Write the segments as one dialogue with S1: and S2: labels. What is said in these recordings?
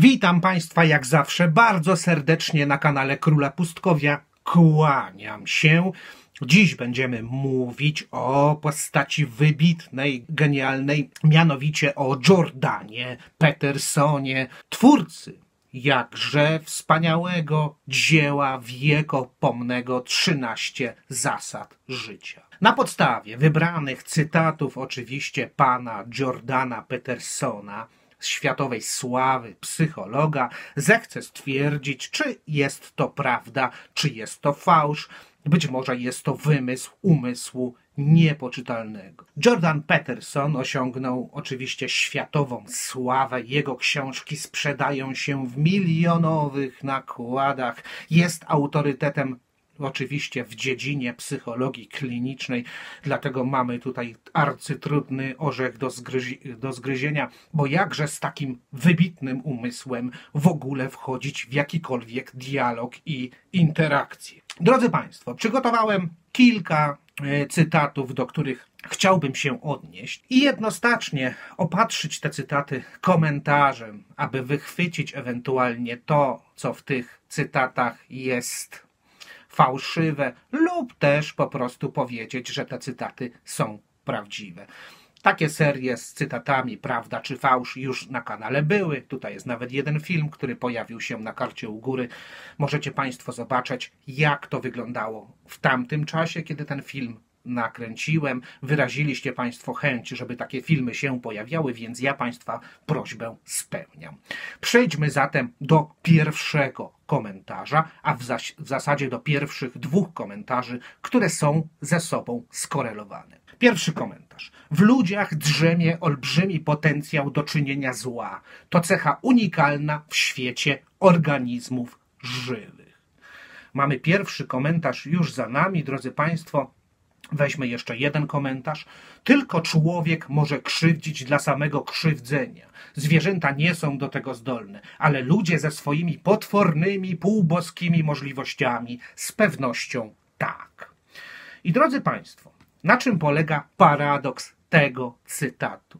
S1: Witam Państwa jak zawsze bardzo serdecznie na kanale Króla Pustkowia. Kłaniam się. Dziś będziemy mówić o postaci wybitnej, genialnej, mianowicie o Jordanie Petersonie, twórcy jakże wspaniałego dzieła wiekopomnego 13 zasad życia. Na podstawie wybranych cytatów oczywiście pana Jordana Petersona, światowej sławy psychologa, zechcę stwierdzić, czy jest to prawda, czy jest to fałsz. Być może jest to wymysł umysłu niepoczytalnego. Jordan Peterson osiągnął oczywiście światową sławę. Jego książki sprzedają się w milionowych nakładach. Jest autorytetem oczywiście w dziedzinie psychologii klinicznej, dlatego mamy tutaj arcytrudny orzech do zgryzienia, bo jakże z takim wybitnym umysłem w ogóle wchodzić w jakikolwiek dialog i interakcję. Drodzy Państwo, przygotowałem kilka cytatów, do których chciałbym się odnieść i jednoznacznie opatrzyć te cytaty komentarzem, aby wychwycić ewentualnie to, co w tych cytatach jest fałszywe, lub też po prostu powiedzieć, że te cytaty są prawdziwe. Takie serie z cytatami prawda czy fałsz już na kanale były. Tutaj jest nawet jeden film, który pojawił się na karcie u góry. Możecie Państwo zobaczyć, jak to wyglądało w tamtym czasie, kiedy ten film nakręciłem. Wyraziliście Państwo chęć, żeby takie filmy się pojawiały, więc ja Państwa prośbę spełniam. Przejdźmy zatem do pierwszego komentarza, a w zasadzie do pierwszych dwóch komentarzy, które są ze sobą skorelowane. Pierwszy komentarz. W ludziach drzemie olbrzymi potencjał do czynienia zła. To cecha unikalna w świecie organizmów żywych. Mamy pierwszy komentarz już za nami, drodzy Państwo. Weźmy jeszcze jeden komentarz. Tylko człowiek może krzywdzić dla samego krzywdzenia. Zwierzęta nie są do tego zdolne, ale ludzie ze swoimi potwornymi, półboskimi możliwościami z pewnością tak. I drodzy Państwo, na czym polega paradoks tego cytatu?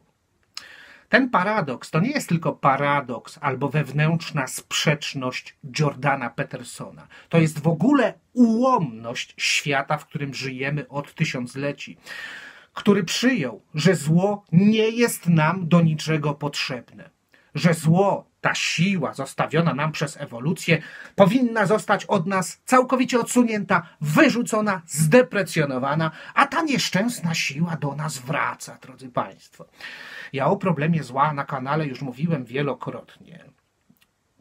S1: Ten paradoks to nie jest tylko paradoks albo wewnętrzna sprzeczność Jordana Petersona. To jest w ogóle ułomność świata, w którym żyjemy od tysiącleci, który przyjął, że zło nie jest nam do niczego potrzebne. Że zło, ta siła zostawiona nam przez ewolucję, powinna zostać od nas całkowicie odsunięta, wyrzucona, zdeprecjonowana, a ta nieszczęsna siła do nas wraca, drodzy Państwo. Ja o problemie zła na kanale już mówiłem wielokrotnie.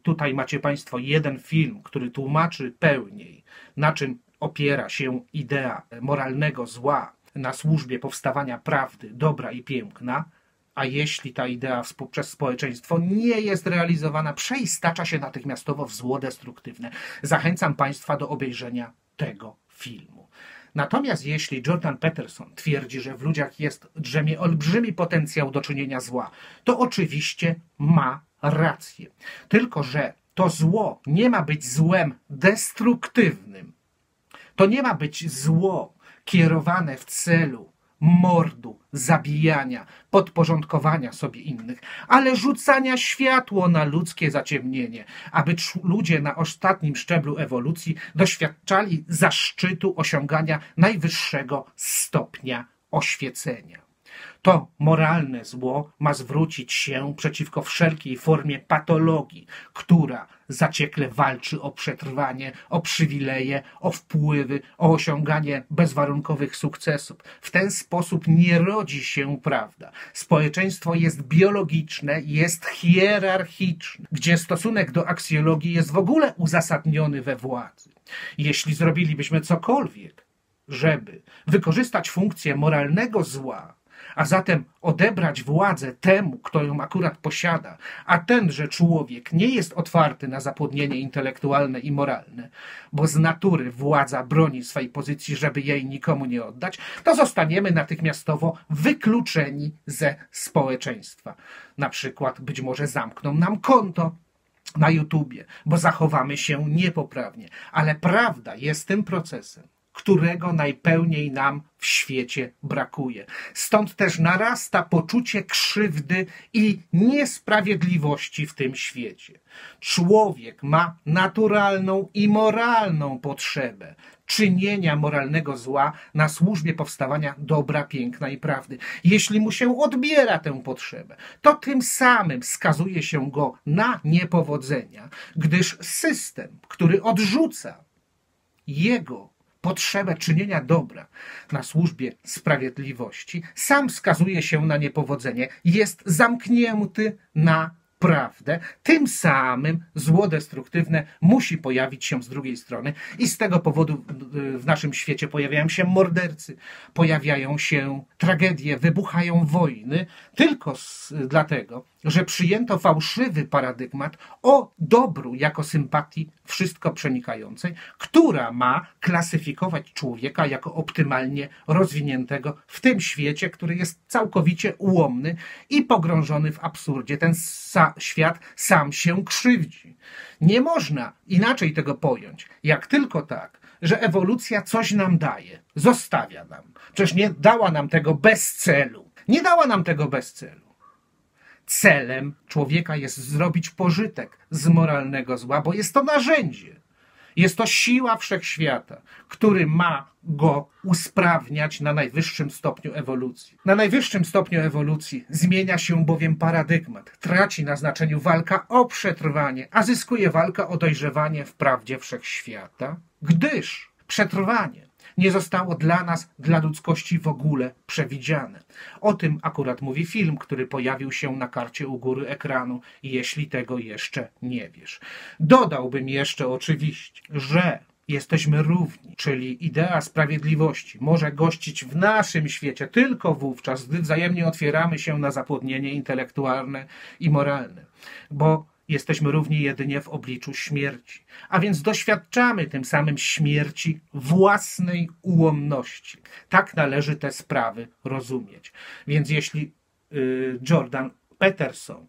S1: Tutaj macie Państwo jeden film, który tłumaczy pełniej, na czym opiera się idea moralnego zła na służbie powstawania prawdy, dobra i piękna. A jeśli ta idea przez społeczeństwo nie jest realizowana, przeistacza się natychmiastowo w zło destruktywne. Zachęcam Państwa do obejrzenia tego filmu. Natomiast jeśli Jordan Peterson twierdzi, że w ludziach drzemie olbrzymi potencjał do czynienia zła, to oczywiście ma rację. Tylko że to zło nie ma być złem destruktywnym. To nie ma być zło kierowane w celu mordu, zabijania, podporządkowania sobie innych, ale rzucania światło na ludzkie zaciemnienie, aby ludzie na ostatnim szczeblu ewolucji doświadczali zaszczytu osiągania najwyższego stopnia oświecenia. To moralne zło ma zwrócić się przeciwko wszelkiej formie patologii, która zaciekle walczy o przetrwanie, o przywileje, o wpływy, o osiąganie bezwarunkowych sukcesów. W ten sposób nie rodzi się prawda. Społeczeństwo jest biologiczne, jest hierarchiczne, gdzie stosunek do aksjologii jest w ogóle uzasadniony we władzy. Jeśli zrobilibyśmy cokolwiek, żeby wykorzystać funkcję moralnego zła, a zatem odebrać władzę temu, kto ją akurat posiada, a tenże człowiek nie jest otwarty na zapłodnienie intelektualne i moralne, bo z natury władza broni swej pozycji, żeby jej nikomu nie oddać, to zostaniemy natychmiastowo wykluczeni ze społeczeństwa. Na przykład być może zamkną nam konto na YouTubie, bo zachowamy się niepoprawnie. Ale prawda jest tym procesem, którego najpełniej nam w świecie brakuje. Stąd też narasta poczucie krzywdy i niesprawiedliwości w tym świecie. Człowiek ma naturalną i moralną potrzebę czynienia moralnego zła na służbie powstawania dobra, piękna i prawdy. Jeśli mu się odbiera tę potrzebę, to tym samym skazuje się go na niepowodzenia, gdyż system, który odrzuca jego potrzebę czynienia dobra na służbie sprawiedliwości, sam skazuje się na niepowodzenie, jest zamknięty na prawdę, tym samym zło destruktywne musi pojawić się z drugiej strony i z tego powodu w naszym świecie pojawiają się mordercy, pojawiają się tragedie, wybuchają wojny, tylko dlatego, że przyjęto fałszywy paradygmat o dobru jako sympatii wszystko przenikającej, która ma klasyfikować człowieka jako optymalnie rozwiniętego w tym świecie, który jest całkowicie ułomny i pogrążony w absurdzie. Ten świat sam się krzywdzi. Nie można inaczej tego pojąć, jak tylko tak, że ewolucja coś nam daje, zostawia nam. Przecież nie dała nam tego bez celu. Nie dała nam tego bez celu. Celem człowieka jest zrobić pożytek z moralnego zła, bo jest to narzędzie. Jest to siła wszechświata, który ma go usprawniać na najwyższym stopniu ewolucji. Na najwyższym stopniu ewolucji zmienia się bowiem paradygmat. Traci na znaczeniu walka o przetrwanie, a zyskuje walka o dojrzewanie w prawdzie wszechświata, gdyż przetrwanie nie zostało dla nas, dla ludzkości w ogóle przewidziane. O tym akurat mówi film, który pojawił się na karcie u góry ekranu, jeśli tego jeszcze nie wiesz. Dodałbym jeszcze oczywiście, że jesteśmy równi, czyli idea sprawiedliwości może gościć w naszym świecie tylko wówczas, gdy wzajemnie otwieramy się na zapłodnienie intelektualne i moralne, bo jesteśmy równi jedynie w obliczu śmierci, a więc doświadczamy tym samym śmierci własnej ułomności. Tak należy te sprawy rozumieć. Więc jeśli Jordan Peterson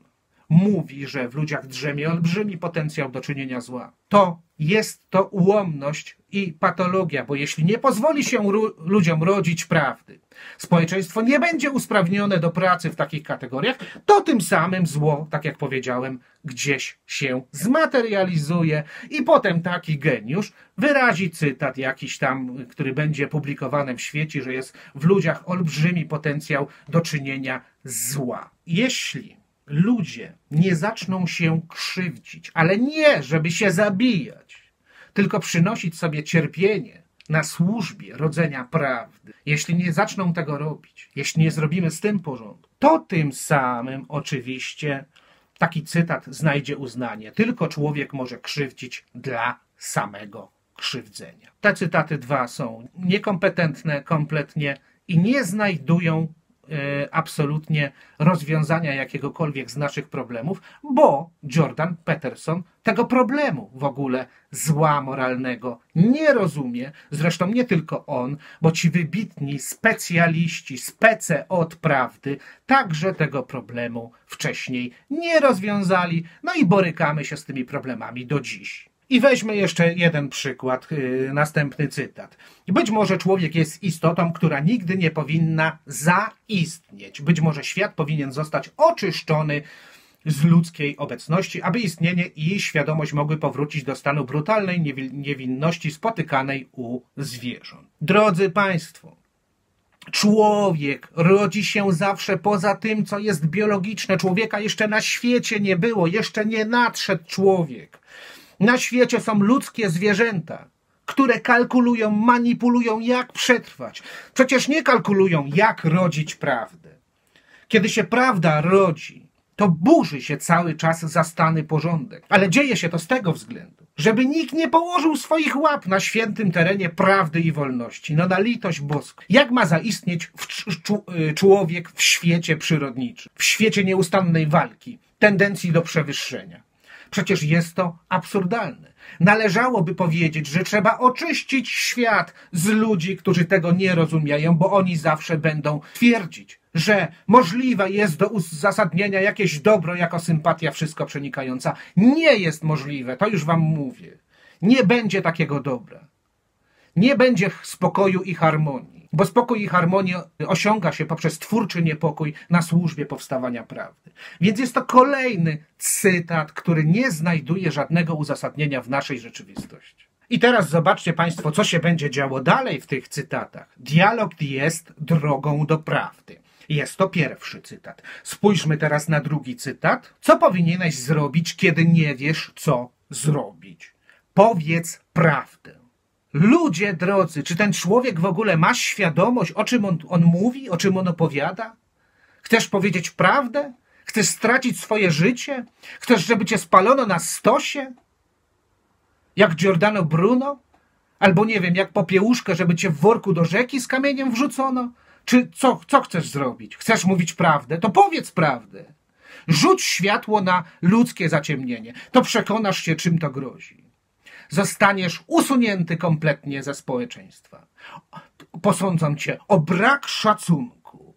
S1: mówi, że w ludziach drzemie olbrzymi potencjał do czynienia zła, to jest to ułomność i patologia, bo jeśli nie pozwoli się ludziom rodzić prawdy, społeczeństwo nie będzie usprawnione do pracy w takich kategoriach, to tym samym zło, tak jak powiedziałem, gdzieś się zmaterializuje i potem taki geniusz wyrazi cytat jakiś tam, który będzie publikowany w świecie, że jest w ludziach olbrzymi potencjał do czynienia zła. Jeśli ludzie nie zaczną się krzywdzić, ale nie, żeby się zabijać, tylko przynosić sobie cierpienie na służbie rodzenia prawdy, jeśli nie zaczną tego robić, jeśli nie zrobimy z tym porządku, to tym samym oczywiście taki cytat znajdzie uznanie. Tylko człowiek może krzywdzić dla samego krzywdzenia. Te cytaty dwa są niekompetentne kompletnie i nie znajdują absolutnie rozwiązania jakiegokolwiek z naszych problemów, bo Jordan Peterson tego problemu w ogóle zła moralnego nie rozumie. Zresztą nie tylko on, bo ci wybitni specjaliści, spece od prawdy także tego problemu wcześniej nie rozwiązali. No i borykamy się z tymi problemami do dziś. I weźmy jeszcze jeden przykład, następny cytat. Być może człowiek jest istotą, która nigdy nie powinna zaistnieć. Być może świat powinien zostać oczyszczony z ludzkiej obecności, aby istnienie i świadomość mogły powrócić do stanu brutalnej niewinności spotykanej u zwierząt. Drodzy Państwo, człowiek rodzi się zawsze poza tym, co jest biologiczne. Człowieka jeszcze na świecie nie było, jeszcze nie nadszedł człowiek. Na świecie są ludzkie zwierzęta, które kalkulują, manipulują, jak przetrwać. Przecież nie kalkulują, jak rodzić prawdę. Kiedy się prawda rodzi, to burzy się cały czas zastany porządek. Ale dzieje się to z tego względu, żeby nikt nie położył swoich łap na świętym terenie prawdy i wolności. No na litość boską. Jak ma zaistnieć człowiek w świecie przyrodniczym, w świecie nieustannej walki, tendencji do przewyższenia? Przecież jest to absurdalne. Należałoby powiedzieć, że trzeba oczyścić świat z ludzi, którzy tego nie rozumieją, bo oni zawsze będą twierdzić, że możliwe jest do uzasadnienia jakieś dobro jako sympatia wszystko przenikająca. Nie jest możliwe, to już wam mówię. Nie będzie takiego dobra. Nie będzie spokoju i harmonii, bo spokój i harmonię osiąga się poprzez twórczy niepokój na służbie powstawania prawdy. Więc jest to kolejny cytat, który nie znajduje żadnego uzasadnienia w naszej rzeczywistości. I teraz zobaczcie Państwo, co się będzie działo dalej w tych cytatach. Dialog jest drogą do prawdy. Jest to pierwszy cytat. Spójrzmy teraz na drugi cytat. Co powinieneś zrobić, kiedy nie wiesz, co zrobić? Powiedz prawdę. Ludzie drodzy, czy ten człowiek w ogóle ma świadomość, o czym on mówi, o czym on opowiada? Chcesz powiedzieć prawdę? Chcesz stracić swoje życie? Chcesz, żeby cię spalono na stosie? Jak Giordano Bruno? Albo nie wiem, jak Popiełuszkę, żeby cię w worku do rzeki z kamieniem wrzucono? Czy co chcesz zrobić? Chcesz mówić prawdę? To powiedz prawdę. Rzuć światło na ludzkie zaciemnienie. To przekonasz się, czym to grozi. Zostaniesz usunięty kompletnie ze społeczeństwa. Posądzą cię o brak szacunku.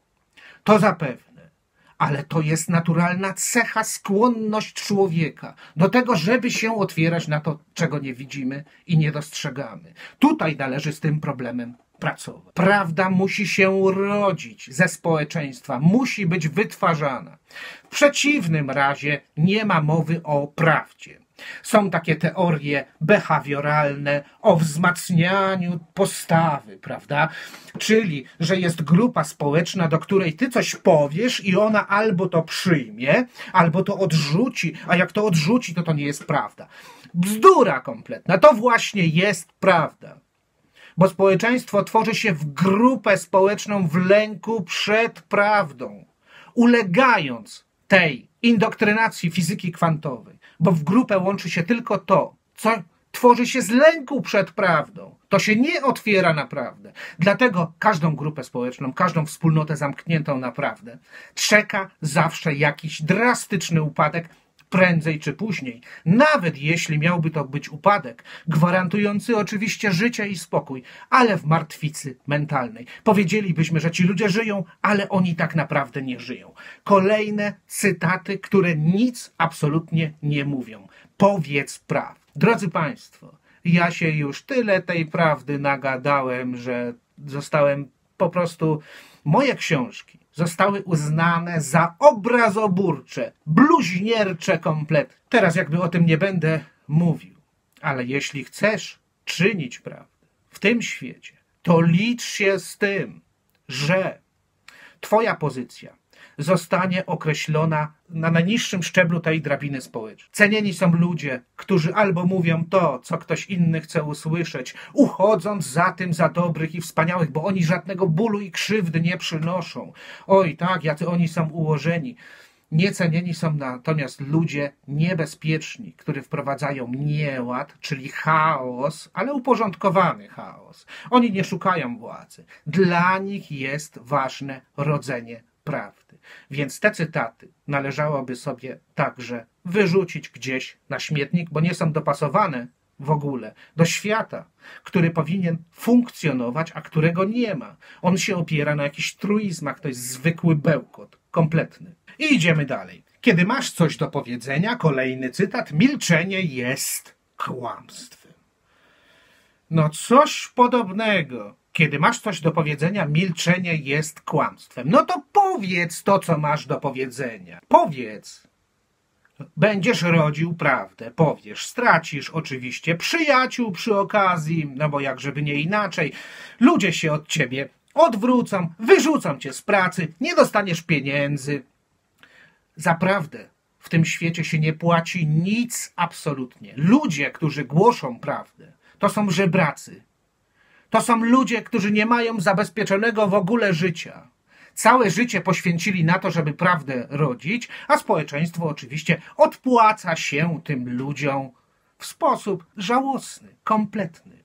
S1: To zapewne. Ale to jest naturalna cecha, skłonność człowieka do tego, żeby się otwierać na to, czego nie widzimy i nie dostrzegamy. Tutaj należy z tym problemem pracować. Prawda musi się rodzić ze społeczeństwa, musi być wytwarzana. W przeciwnym razie nie ma mowy o prawdzie. Są takie teorie behawioralne o wzmacnianiu postawy, prawda? Czyli, że jest grupa społeczna, do której ty coś powiesz i ona albo to przyjmie, albo to odrzuci, a jak to odrzuci, to nie jest prawda. Bzdura kompletna. To właśnie jest prawda. Bo społeczeństwo tworzy się w grupę społeczną w lęku przed prawdą, ulegając tej indoktrynacji fizyki kwantowej, bo w grupę łączy się tylko to, co tworzy się z lęku przed prawdą. To się nie otwiera na prawdę. Dlatego każdą grupę społeczną, każdą wspólnotę zamkniętą na prawdę czeka zawsze jakiś drastyczny upadek, prędzej czy później. Nawet jeśli miałby to być upadek, gwarantujący oczywiście życie i spokój, ale w martwicy mentalnej. Powiedzielibyśmy, że ci ludzie żyją, ale oni tak naprawdę nie żyją. Kolejne cytaty, które nic absolutnie nie mówią. Powiedz prawdę. Drodzy Państwo, ja się już tyle tej prawdy nagadałem, że zostałem po prostu... Moje książki zostały uznane za obrazoburcze, bluźniercze kompletnie. Teraz jakby o tym nie będę mówił, ale jeśli chcesz czynić prawdę w tym świecie, to licz się z tym, że twoja pozycja zostanie określona na najniższym szczeblu tej drabiny społecznej. Cenieni są ludzie, którzy albo mówią to, co ktoś inny chce usłyszeć, uchodząc za tym za dobrych i wspaniałych, bo oni żadnego bólu i krzywdy nie przynoszą. Oj tak, jacy oni są ułożeni. Niecenieni są natomiast ludzie niebezpieczni, którzy wprowadzają nieład, czyli chaos, ale uporządkowany chaos. Oni nie szukają władzy. Dla nich jest ważne rodzenie prawdy. Więc te cytaty należałoby sobie także wyrzucić gdzieś na śmietnik, bo nie są dopasowane w ogóle do świata, który powinien funkcjonować, a którego nie ma. On się opiera na jakichś truizmach, to jest zwykły bełkot, kompletny. I idziemy dalej. Kiedy masz coś do powiedzenia, kolejny cytat, milczenie jest kłamstwem. No coś podobnego. Kiedy masz coś do powiedzenia, milczenie jest kłamstwem. No to powiedz to, co masz do powiedzenia. Powiedz. Będziesz rodził prawdę. Powiesz. Stracisz oczywiście przyjaciół przy okazji, no bo jak żeby nie inaczej. Ludzie się od ciebie odwrócą, wyrzucą cię z pracy, nie dostaniesz pieniędzy. Za prawdę w tym świecie się nie płaci nic absolutnie. Ludzie, którzy głoszą prawdę, to są żebracy. To są ludzie, którzy nie mają zabezpieczonego w ogóle życia. Całe życie poświęcili na to, żeby prawdę rodzić, a społeczeństwo oczywiście odpłaca się tym ludziom w sposób żałosny, kompletny.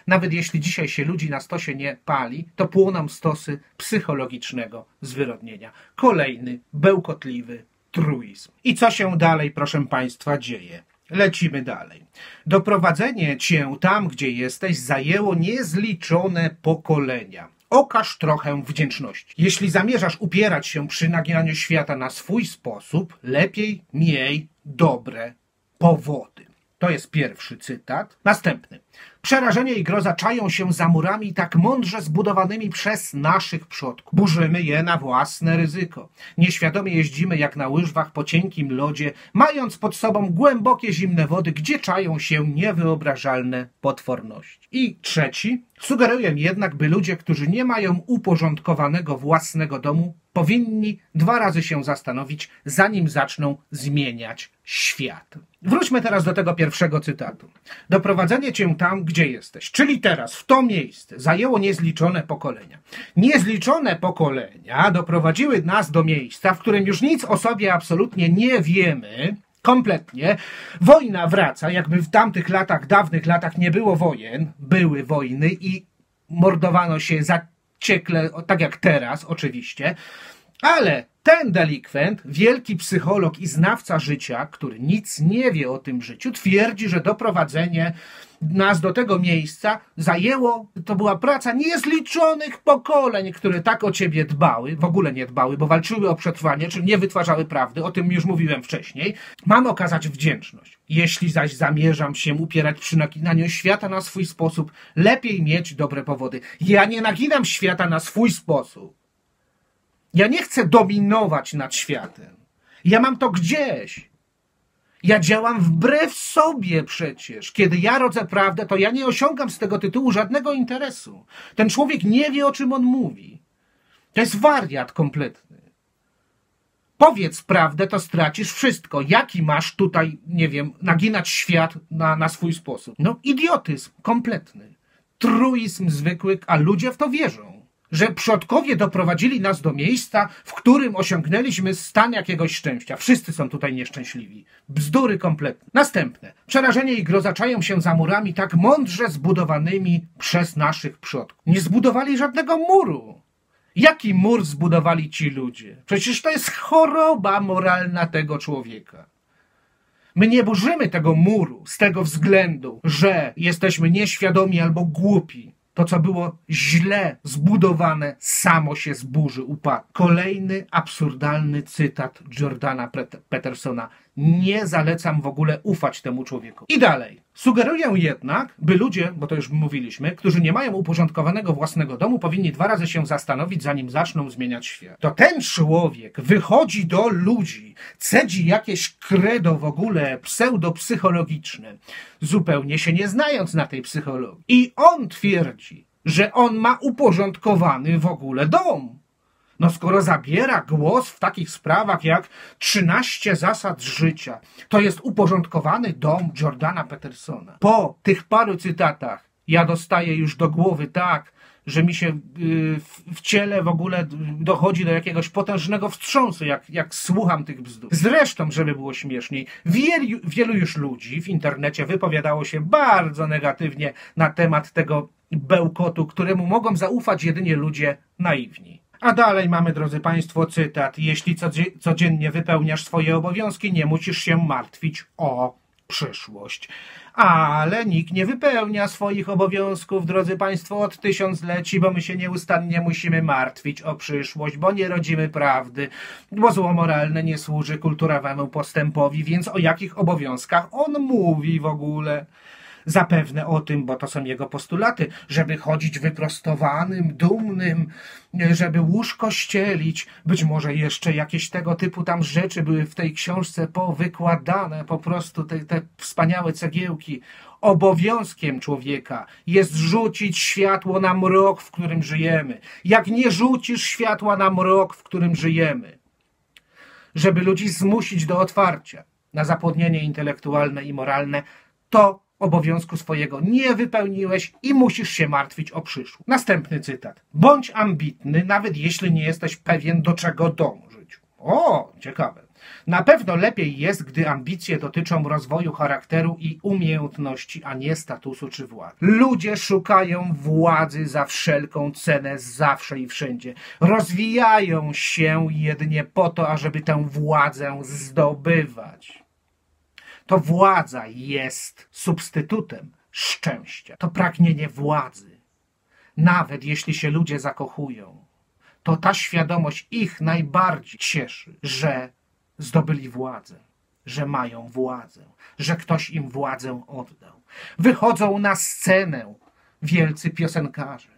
S1: Nawet jeśli dzisiaj się ludzi na stosie nie pali, to płoną stosy psychologicznego zwyrodnienia. Kolejny bełkotliwy truizm. I co się dalej, proszę Państwa, dzieje? Lecimy dalej. Doprowadzenie cię tam, gdzie jesteś, zajęło niezliczone pokolenia. Okaż trochę wdzięczności. Jeśli zamierzasz upierać się przy naginaniu świata na swój sposób, lepiej miej dobre powody. To jest pierwszy cytat. Następny. Przerażenie i groza czają się za murami tak mądrze zbudowanymi przez naszych przodków. Burzymy je na własne ryzyko. Nieświadomie jeździmy jak na łyżwach po cienkim lodzie, mając pod sobą głębokie zimne wody, gdzie czają się niewyobrażalne potworności. I trzeci. Sugeruję jednak, by ludzie, którzy nie mają uporządkowanego własnego domu, powinni 2 razy się zastanowić, zanim zaczną zmieniać świat. Wróćmy teraz do tego pierwszego cytatu. Doprowadzenie cię tam, gdzie jesteś, czyli teraz, w to miejsce, zajęło niezliczone pokolenia. Niezliczone pokolenia doprowadziły nas do miejsca, w którym już nic o sobie absolutnie nie wiemy, kompletnie. Wojna wraca, jakby w tamtych latach, dawnych latach nie było wojen, były wojny i mordowano się zaciekle, tak jak teraz oczywiście, ale ten delikwent, wielki psycholog i znawca życia, który nic nie wie o tym życiu, twierdzi, że doprowadzenie nas do tego miejsca zajęło, to była praca niezliczonych pokoleń, które tak o ciebie dbały, w ogóle nie dbały, bo walczyły o przetrwanie, czyli nie wytwarzały prawdy, o tym już mówiłem wcześniej. Mam okazać wdzięczność. Jeśli zaś zamierzam się upierać przy naginaniu świata na swój sposób, lepiej mieć dobre powody. Ja nie naginam świata na swój sposób. Ja nie chcę dominować nad światem. Ja mam to gdzieś. Ja działam wbrew sobie przecież. Kiedy ja rodzę prawdę, to ja nie osiągam z tego tytułu żadnego interesu. Ten człowiek nie wie, o czym on mówi. To jest wariat kompletny. Powiedz prawdę, to stracisz wszystko. Jaki masz tutaj, nie wiem, naginać świat na swój sposób? No idiotyzm kompletny. Truizm zwykły, a ludzie w to wierzą. Że przodkowie doprowadzili nas do miejsca, w którym osiągnęliśmy stan jakiegoś szczęścia. Wszyscy są tutaj nieszczęśliwi. Bzdury kompletne. Następne. Przerażenie i groza czają się za murami tak mądrze zbudowanymi przez naszych przodków. Nie zbudowali żadnego muru. Jaki mur zbudowali ci ludzie? Przecież to jest choroba moralna tego człowieka. My nie burzymy tego muru z tego względu, że jesteśmy nieświadomi albo głupi. To, co było źle zbudowane, samo się zburzy, upadnie. Kolejny absurdalny cytat Jordana Petersona. Nie zalecam w ogóle ufać temu człowiekowi. I dalej. Sugeruję jednak, by ludzie, bo to już mówiliśmy, którzy nie mają uporządkowanego własnego domu, powinni 2 razy się zastanowić, zanim zaczną zmieniać świat. To ten człowiek wychodzi do ludzi, cedzi jakieś credo w ogóle pseudopsychologiczne, zupełnie się nie znając na tej psychologii. I on twierdzi, że on ma uporządkowany w ogóle dom. No skoro zabiera głos w takich sprawach jak 13 zasad życia, to jest uporządkowany dom Jordana Petersona. Po tych paru cytatach ja dostaję już do głowy tak, że mi się w ciele w ogóle dochodzi do jakiegoś potężnego wstrząsu, jak słucham tych bzdur. Zresztą, żeby było śmieszniej, wielu już ludzi w internecie wypowiadało się bardzo negatywnie na temat tego bełkotu, któremu mogą zaufać jedynie ludzie naiwni. A dalej mamy, drodzy Państwo, cytat. Jeśli codziennie wypełniasz swoje obowiązki, nie musisz się martwić o przyszłość. Ale nikt nie wypełnia swoich obowiązków, drodzy Państwo, od tysiącleci, bo my się nieustannie musimy martwić o przyszłość, bo nie rodzimy prawdy, bo zło moralne nie służy kulturowemu postępowi, więc o jakich obowiązkach on mówi w ogóle? Zapewne o tym, bo to są jego postulaty, żeby chodzić wyprostowanym, dumnym, żeby łóżko ścielić. Być może jeszcze jakieś tego typu tam rzeczy były w tej książce powykładane, po prostu te wspaniałe cegiełki. Obowiązkiem człowieka jest rzucić światło na mrok, w którym żyjemy. Jak nie rzucisz światła na mrok, w którym żyjemy, żeby ludzi zmusić do otwarcia na zapłodnienie intelektualne i moralne, to obowiązku swojego nie wypełniłeś i musisz się martwić o przyszłość. Następny cytat. Bądź ambitny, nawet jeśli nie jesteś pewien, do czego dążyć. O, ciekawe. Na pewno lepiej jest, gdy ambicje dotyczą rozwoju charakteru i umiejętności, a nie statusu czy władzy. Ludzie szukają władzy za wszelką cenę, zawsze i wszędzie. Rozwijają się jedynie po to, ażeby tę władzę zdobywać. To władza jest substytutem szczęścia. To pragnienie władzy. Nawet jeśli się ludzie zakochują, to ta świadomość ich najbardziej cieszy, że zdobyli władzę. że mają władzę, że ktoś im władzę oddał. Wychodzą na scenę wielcy piosenkarze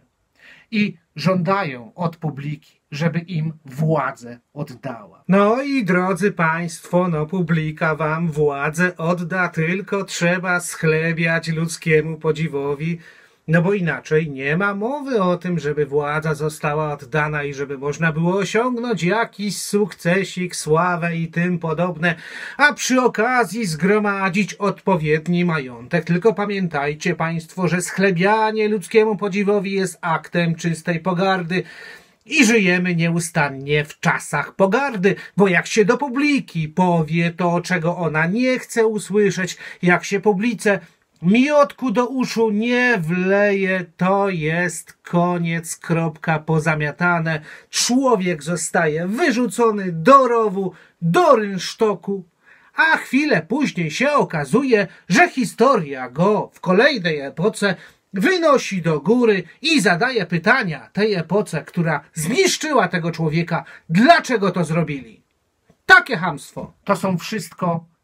S1: i żądają od publiki, żeby im władzę oddała. No i drodzy państwo, publika wam władzę odda, tylko trzeba schlebiać ludzkiemu podziwowi, bo inaczej nie ma mowy o tym, żeby władza została oddana i żeby można było osiągnąć jakiś sukcesik, sławę i tym podobne, a przy okazji zgromadzić odpowiedni majątek. Tylko pamiętajcie państwo, że schlebianie ludzkiemu podziwowi jest aktem czystej pogardy i żyjemy nieustannie w czasach pogardy, bo jak się do publiki powie to, czego ona nie chce usłyszeć, jak się publice miodku do uszu nie wleje, to jest koniec, kropka, pozamiatane. Człowiek zostaje wyrzucony do rowu, do rynsztoku, a chwilę później się okazuje, że historia go w kolejnej epoce wynosi do góry i zadaje pytania tej epoce, która zniszczyła tego człowieka, dlaczego to zrobili. Takie chamstwo.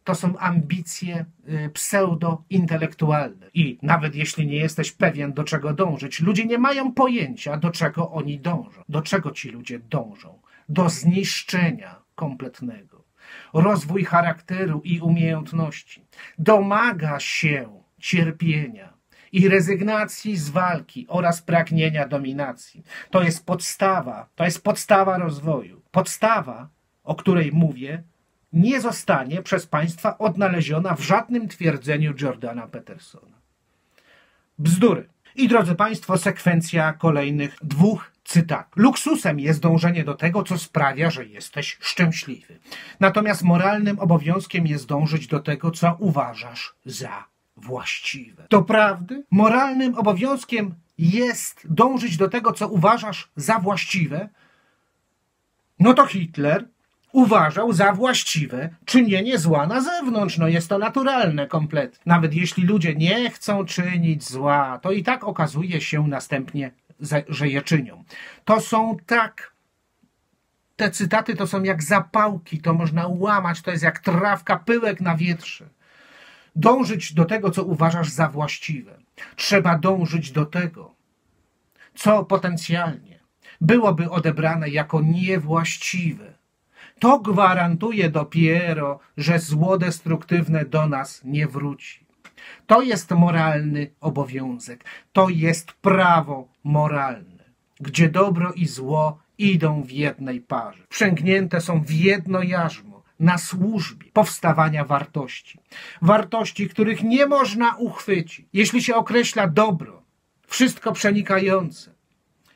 S1: To są ambicje pseudo-intelektualne. I nawet jeśli nie jesteś pewien, do czego dążyć, ludzie nie mają pojęcia, do czego oni dążą. Do czego ci ludzie dążą? Do zniszczenia kompletnego. Rozwój charakteru i umiejętności. Domaga się cierpienia i rezygnacji z walki oraz pragnienia dominacji. To jest podstawa rozwoju. Podstawa, o której mówię, nie zostanie przez państwa odnaleziona w żadnym twierdzeniu Jordana Petersona. Bzdury. I drodzy państwo, sekwencja kolejnych 2 cytatów. Luksusem jest dążenie do tego, co sprawia, że jesteś szczęśliwy. Natomiast moralnym obowiązkiem jest dążyć do tego, co uważasz za właściwe. To prawdy? Moralnym obowiązkiem jest dążyć do tego, co uważasz za właściwe? No to Hitler uważał za właściwe czynienie zła na zewnątrz. Jest to naturalne kompletnie. Nawet jeśli ludzie nie chcą czynić zła, to i tak okazuje się następnie, że je czynią. Te cytaty to są jak zapałki, to można łamać, to jest jak trawka, pyłek na wietrze. Dążyć do tego, co uważasz za właściwe. Trzeba dążyć do tego, co potencjalnie byłoby odebrane jako niewłaściwe. To gwarantuje dopiero, że zło destruktywne do nas nie wróci. To jest moralny obowiązek. To jest prawo moralne, gdzie dobro i zło idą w jednej parze. Przęgnięte są w jedno jarzmo na służbie powstawania wartości. Wartości, których nie można uchwycić. Jeśli się określa dobro, wszystko przenikające,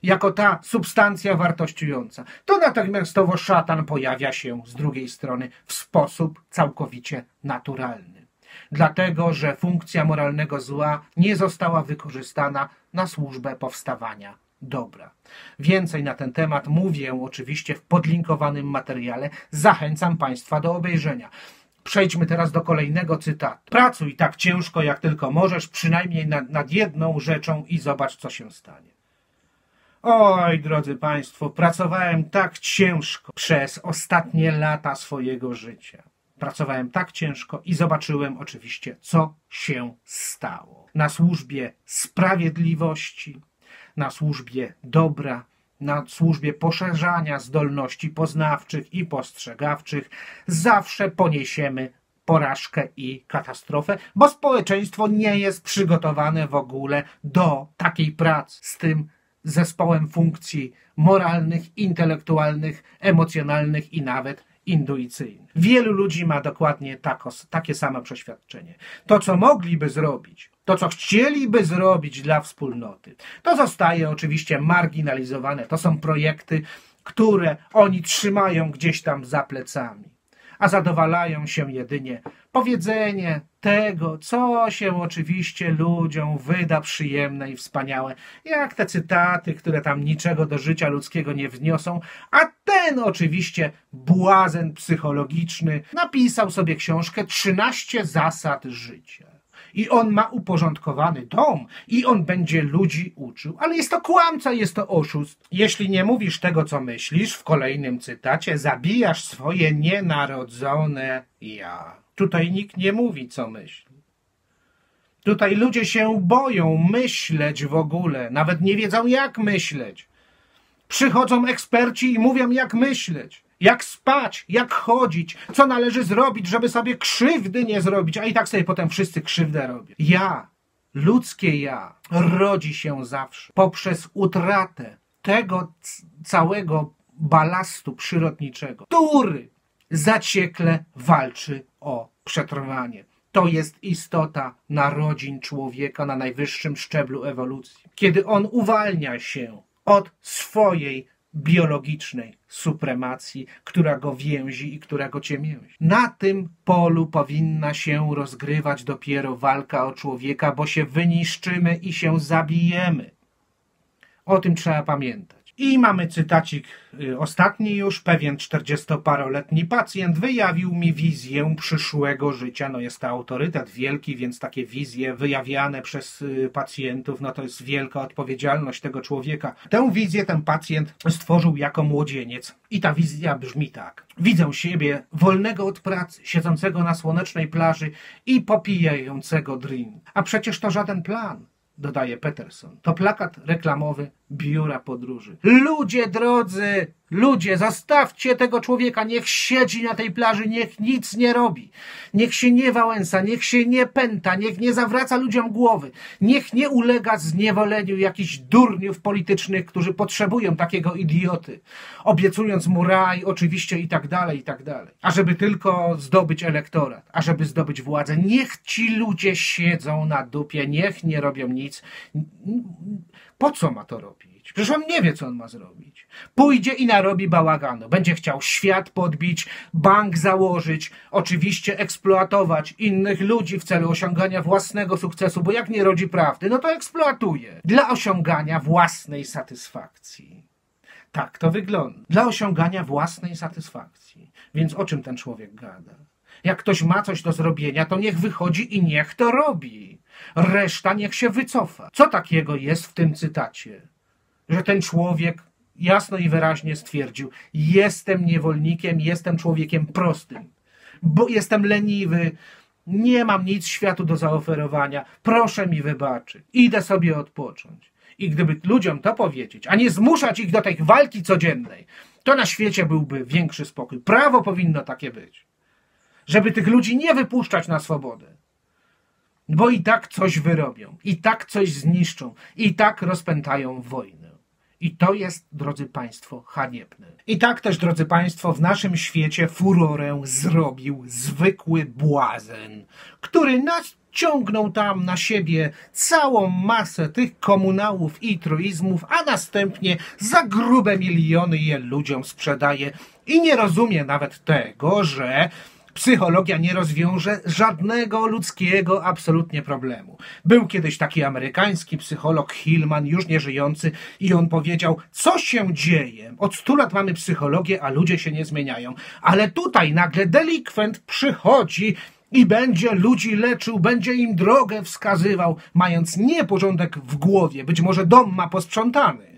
S1: jako ta substancja wartościująca, to natychmiastowo szatan pojawia się z drugiej strony w sposób całkowicie naturalny. Dlatego, że funkcja moralnego zła nie została wykorzystana na służbę powstawania dobra. Więcej na ten temat mówię oczywiście w podlinkowanym materiale. Zachęcam państwa do obejrzenia. Przejdźmy teraz do kolejnego cytatu. Pracuj tak ciężko, jak tylko możesz, przynajmniej nad jedną rzeczą i zobacz, co się stanie. Oj, drodzy państwo, pracowałem tak ciężko przez ostatnie lata swojego życia. Pracowałem tak ciężko i zobaczyłem oczywiście, co się stało. Na służbie sprawiedliwości, na służbie dobra, na służbie poszerzania zdolności poznawczych i postrzegawczych zawsze poniesiemy porażkę i katastrofę, bo społeczeństwo nie jest przygotowane w ogóle do takiej pracy z tym zespołem funkcji moralnych, intelektualnych, emocjonalnych i nawet intuicyjnych. Wielu ludzi ma dokładnie takie samo przeświadczenie. To, co mogliby zrobić, to, co chcieliby zrobić dla wspólnoty, to zostaje oczywiście marginalizowane. To są projekty, które oni trzymają gdzieś tam za plecami, a zadowalają się jedynie powiedzenie tego, co się oczywiście ludziom wyda przyjemne i wspaniałe, jak te cytaty, które tam niczego do życia ludzkiego nie wniosą, a ten oczywiście błazen psychologiczny napisał sobie książkę 13 zasad życia. I on ma uporządkowany dom i on będzie ludzi uczył. Ale jest to kłamca, jest to oszust. Jeśli nie mówisz tego, co myślisz, w kolejnym cytacie zabijasz swoje nienarodzone ja. Tutaj nikt nie mówi, co myśli. Tutaj ludzie się boją myśleć w ogóle, nawet nie wiedzą, jak myśleć. Przychodzą eksperci i mówią, jak myśleć, jak spać, jak chodzić, co należy zrobić, żeby sobie krzywdy nie zrobić, a i tak sobie potem wszyscy krzywdę robią. Ludzkie ja, rodzi się zawsze poprzez utratę tego całego balastu przyrodniczego, który zaciekle walczy o przetrwanie. To jest istota narodzin człowieka na najwyższym szczeblu ewolucji. Kiedy on uwalnia się od swojej biologicznej supremacji, która go więzi i która go ciemięzi. Na tym polu powinna się rozgrywać dopiero walka o człowieka, bo się wyniszczymy i się zabijemy. O tym trzeba pamiętać. I mamy cytacik ostatni już. Pewien 40-paroletni pacjent wyjawił mi wizję przyszłego życia. No jest to autorytet wielki, więc takie wizje wyjawiane przez pacjentów, no to jest wielka odpowiedzialność tego człowieka. Tę wizję ten pacjent stworzył jako młodzieniec. I ta wizja brzmi tak. Widzę siebie wolnego od pracy, siedzącego na słonecznej plaży i popijającego drink. A przecież to żaden plan, dodaje Peterson. To plakat reklamowy biura podróży. Ludzie drodzy, ludzie, zostawcie tego człowieka, niech siedzi na tej plaży, niech nic nie robi. Niech się nie wałęsa, niech się nie pęta, niech nie zawraca ludziom głowy. Niech nie ulega zniewoleniu jakichś durniów politycznych, którzy potrzebują takiego idioty. Obiecując mu raj, oczywiście i tak dalej, i tak dalej. Ażeby tylko zdobyć elektorat, ażeby zdobyć władzę. Niech ci ludzie siedzą na dupie, niech nie robią nic. Po co ma to robić? Przecież on nie wie, co on ma zrobić. Pójdzie i narobi bałaganu. Będzie chciał świat podbić, bank założyć, oczywiście eksploatować innych ludzi w celu osiągania własnego sukcesu, bo jak nie rodzi prawdy, no to eksploatuje. Dla osiągania własnej satysfakcji. Tak to wygląda. Dla osiągania własnej satysfakcji. Więc o czym ten człowiek gada? Jak ktoś ma coś do zrobienia, to niech wychodzi i niech to robi. Reszta niech się wycofa. Co takiego jest w tym cytacie? Że ten człowiek jasno i wyraźnie stwierdził: jestem niewolnikiem, jestem człowiekiem prostym, bo jestem leniwy, nie mam nic światu do zaoferowania, proszę mi wybaczyć, idę sobie odpocząć. I gdyby ludziom to powiedzieć, a nie zmuszać ich do tej walki codziennej, to na świecie byłby większy spokój. Prawo powinno takie być. Żeby tych ludzi nie wypuszczać na swobodę. Bo i tak coś wyrobią, i tak coś zniszczą, i tak rozpętają wojnę. I to jest, drodzy Państwo, haniebne. I tak też, drodzy Państwo, w naszym świecie furorę zrobił zwykły błazen, który naciągnął tam na siebie całą masę tych komunałów i truizmów, a następnie za grube miliony je ludziom sprzedaje i nie rozumie nawet tego, że psychologia nie rozwiąże żadnego ludzkiego absolutnie problemu. Był kiedyś taki amerykański psycholog Hillman, już nie żyjący, i on powiedział: co się dzieje? Od 100 lat mamy psychologię, a ludzie się nie zmieniają. Ale tutaj nagle delikwent przychodzi i będzie ludzi leczył, będzie im drogę wskazywał, mając nie porządek w głowie. Być może dom ma posprzątany.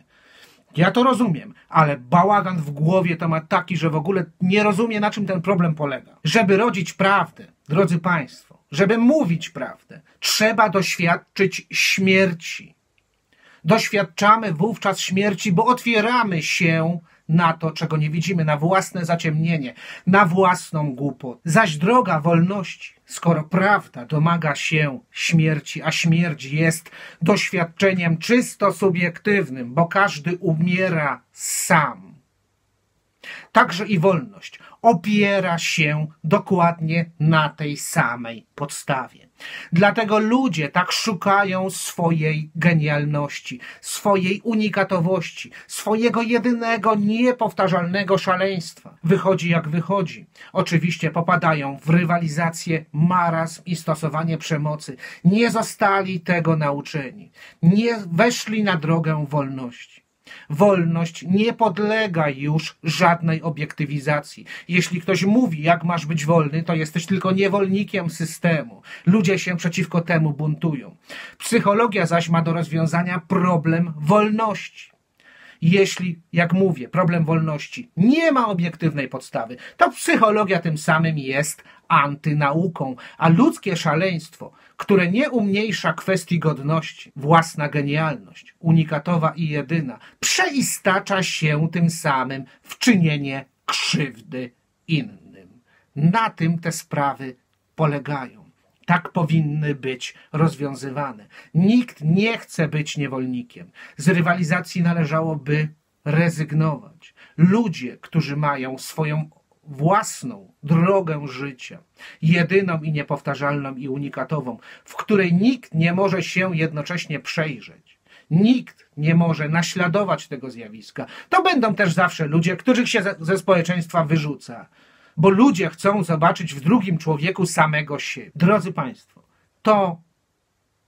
S1: Ja to rozumiem, ale bałagan w głowie to ma taki, że w ogóle nie rozumie, na czym ten problem polega. Żeby rodzić prawdę, drodzy Państwo, żeby mówić prawdę, trzeba doświadczyć śmierci. Doświadczamy wówczas śmierci, bo otwieramy się na to, czego nie widzimy, na własne zaciemnienie, na własną głupotę. Zaś droga wolności, skoro prawda domaga się śmierci, a śmierć jest doświadczeniem czysto subiektywnym, bo każdy umiera sam. Także i wolność opiera się dokładnie na tej samej podstawie. Dlatego ludzie tak szukają swojej genialności, swojej unikatowości, swojego jedynego, niepowtarzalnego szaleństwa. Wychodzi jak wychodzi. Oczywiście popadają w rywalizację, marazm i stosowanie przemocy. Nie zostali tego nauczeni. Nie weszli na drogę wolności. Wolność nie podlega już żadnej obiektywizacji. Jeśli ktoś mówi, jak masz być wolny, to jesteś tylko niewolnikiem systemu. Ludzie się przeciwko temu buntują. Psychologia zaś ma do rozwiązania problem wolności. Jeśli, jak mówię, problem wolności nie ma obiektywnej podstawy, to psychologia tym samym jest antynauką, a ludzkie szaleństwo, które nie umniejsza kwestii godności, własna genialność, unikatowa i jedyna, przeistacza się tym samym w czynienie krzywdy innym. Na tym te sprawy polegają. Tak powinny być rozwiązywane. Nikt nie chce być niewolnikiem. Z rywalizacji należałoby rezygnować. Ludzie, którzy mają swoją własną drogę życia, jedyną i niepowtarzalną i unikatową, w której nikt nie może się jednocześnie przejrzeć, nikt nie może naśladować tego zjawiska, to będą też zawsze ludzie, których się ze społeczeństwa wyrzuca, bo ludzie chcą zobaczyć w drugim człowieku samego siebie. Drodzy Państwo, to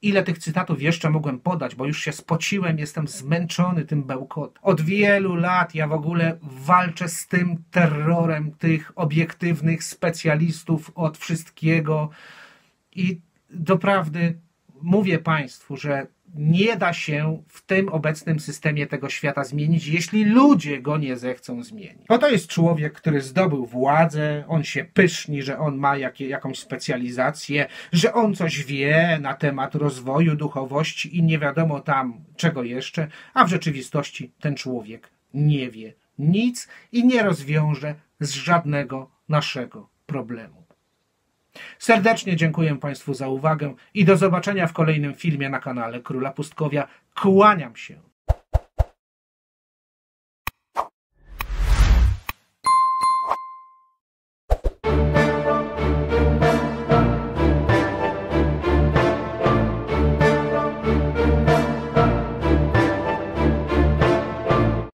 S1: ile tych cytatów jeszcze mogłem podać, bo już się spociłem, jestem zmęczony tym bełkotem. Od wielu lat ja w ogóle walczę z tym terrorem tych obiektywnych specjalistów od wszystkiego i doprawdy mówię Państwu, że nie da się w tym obecnym systemie tego świata zmienić, jeśli ludzie go nie zechcą zmienić. To jest człowiek, który zdobył władzę, on się pyszni, że on ma jakąś specjalizację, że on coś wie na temat rozwoju duchowości i nie wiadomo tam czego jeszcze, a w rzeczywistości ten człowiek nie wie nic i nie rozwiąże z żadnego naszego problemu. Serdecznie dziękuję Państwu za uwagę i do zobaczenia w kolejnym filmie na kanale Króla Pustkowia. Kłaniam się.